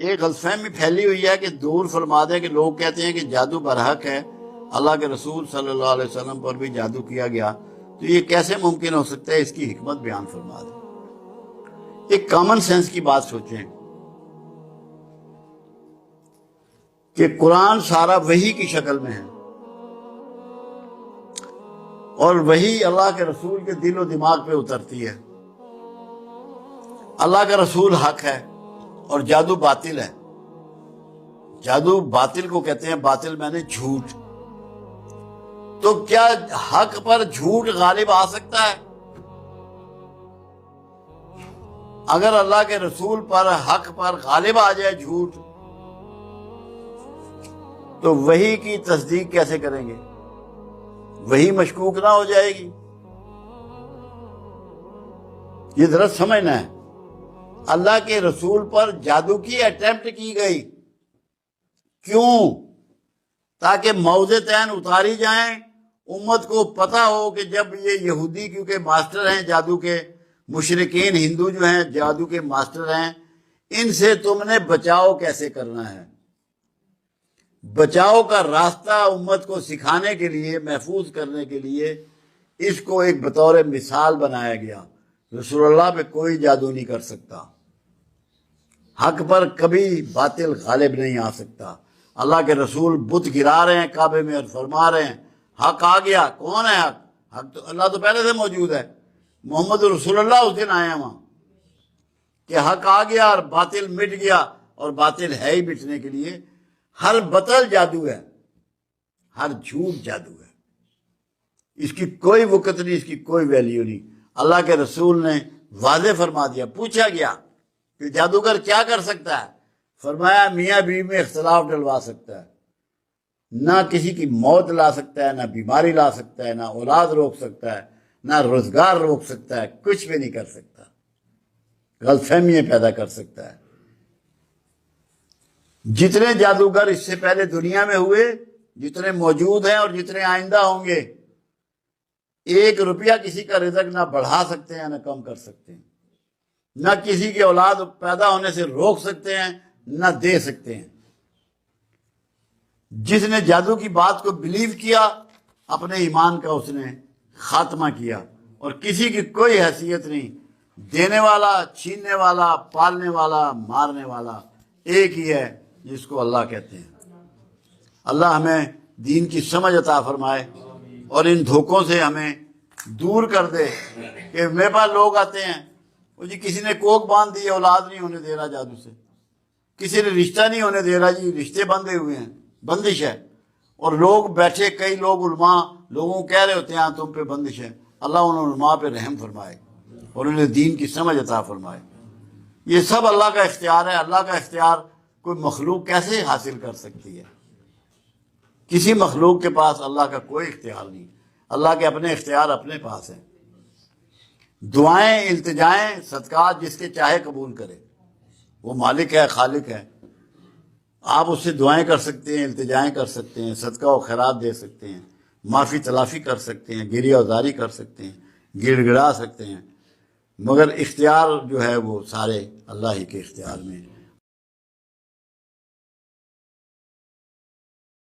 ایک غلط فہمی پھیلی ہوئی ہے کہ دور فرما دیں کہ لوگ کہتے ہیں کہ جادو برحق ہے، اللہ کے رسول صلی اللہ علیہ وسلم پر بھی جادو کیا گیا، تو یہ کیسے ممکن ہو سکتا ہے؟ اس کی حکمت بیان فرما دیں۔ ایک کامن سینس کی بات سوچیں کہ قرآن سارا وحی کی شکل میں ہے، اور وحی اللہ کے رسول کے دل و دماغ پہ اترتی ہے۔ اللہ کا رسول حق ہے اور جادو باطل ہے۔ جادو باطل کو کہتے ہیں، باطل میں نے جھوٹ۔ تو کیا حق پر جھوٹ غالب آ سکتا ہے؟ اگر اللہ کے رسول پر حق پر غالب آ جائے جھوٹ، تو وحی کی تصدیق کیسے کریں گے؟ وحی مشکوک نہ ہو جائے گی؟ یہ ذرا سمجھنا ہے۔ اللہ کے رسول پر جادو کی اٹیمپٹ کی گئی، کیوں؟ تاکہ موضعتین اتاری جائیں، امت کو پتہ ہو کہ جب یہ یہودی کیونکہ ماسٹر ہیں جادو کے، مشرکین ہندو جو ہیں جادو کے ماسٹر ہیں، ان سے تم نے بچاؤ کیسے کرنا ہے۔ بچاؤ کا راستہ امت کو سکھانے کے لیے، محفوظ کرنے کے لیے اس کو ایک بطور مثال بنایا گیا۔ رسول اللہ پہ کوئی جادو نہیں کر سکتا، حق پر کبھی باطل غالب نہیں آ سکتا۔ اللہ کے رسول بت گرا رہے ہیں کعبے میں اور فرما رہے ہیں حق آ گیا۔ کون ہے حق؟ حق تو اللہ تو پہلے سے موجود ہے، محمد رسول اللہ اس دن آئے ہیں وہاں کہ حق آ گیا اور باطل مٹ گیا، اور باطل ہے ہی مٹنے کے لیے۔ ہر باطل جادو ہے، ہر جھوٹ جادو ہے، اس کی کوئی وقت نہیں، اس کی کوئی ویلیو نہیں۔ اللہ کے رسول نے واضح فرما دیا۔ پوچھا گیا کہ جادوگر کیا کر سکتا ہے؟ فرمایا میاں بیوی میں اختلاف ڈلوا سکتا ہے، نہ کسی کی موت لا سکتا ہے، نہ بیماری لا سکتا ہے، نہ اولاد روک سکتا ہے، نہ روزگار روک سکتا ہے، کچھ بھی نہیں کر سکتا، غلط فہمیاں پیدا کر سکتا ہے۔ جتنے جادوگر اس سے پہلے دنیا میں ہوئے، جتنے موجود ہیں اور جتنے آئندہ ہوں گے، 1 روپیہ کسی کا رزق نہ بڑھا سکتے ہیں نہ کم کر سکتے ہیں، نہ کسی کی اولاد پیدا ہونے سے روک سکتے ہیں نہ دے سکتے ہیں۔ جس نے جادو کی بات کو بلیو کیا، اپنے ایمان کا اس نے خاتمہ کیا، اور کسی کی کوئی حیثیت نہیں۔ دینے والا، چھیننے والا، پالنے والا، مارنے والا ایک ہی ہے، جس کو اللہ کہتے ہیں۔ اللہ ہمیں دین کی سمجھ عطا فرمائے اور ان دھوکوں سے ہمیں دور کر دے کہ میرے پاس لوگ آتے ہیں، وہ جی کسی نے کوک باندھ دی، اولاد نہیں ہونے دے رہا جادو سے، کسی نے رشتہ نہیں ہونے دے رہا، جی رشتے بندھے ہوئے ہیں، بندش ہے، اور لوگ بیٹھے، کئی لوگ علماء لوگوں کو کہہ رہے ہوتے ہیں تم پہ بندش ہے۔ اللہ ان علماء پہ رحم فرمائے اور انہیں دین کی سمجھ عطا فرمائے۔ یہ سب اللہ کا اختیار ہے۔ اللہ کا اختیار کوئی مخلوق کیسے حاصل کر سکتی ہے؟ کسی مخلوق کے پاس اللہ کا کوئی اختیار نہیں، اللہ کے اپنے اختیار اپنے پاس ہیں۔ دعائیں، التجائیں، صدقات جس کے چاہے قبول کرے، وہ مالک ہے، خالق ہے۔ آپ اس سے دعائیں کر سکتے ہیں، التجائیں کر سکتے ہیں، صدقہ و خیرات دے سکتے ہیں، معافی تلافی کر سکتے ہیں، گریہ ازاری کر سکتے ہیں، گڑ گڑا سکتے ہیں، مگر اختیار جو ہے وہ سارے اللہ ہی کے اختیار میں ہے۔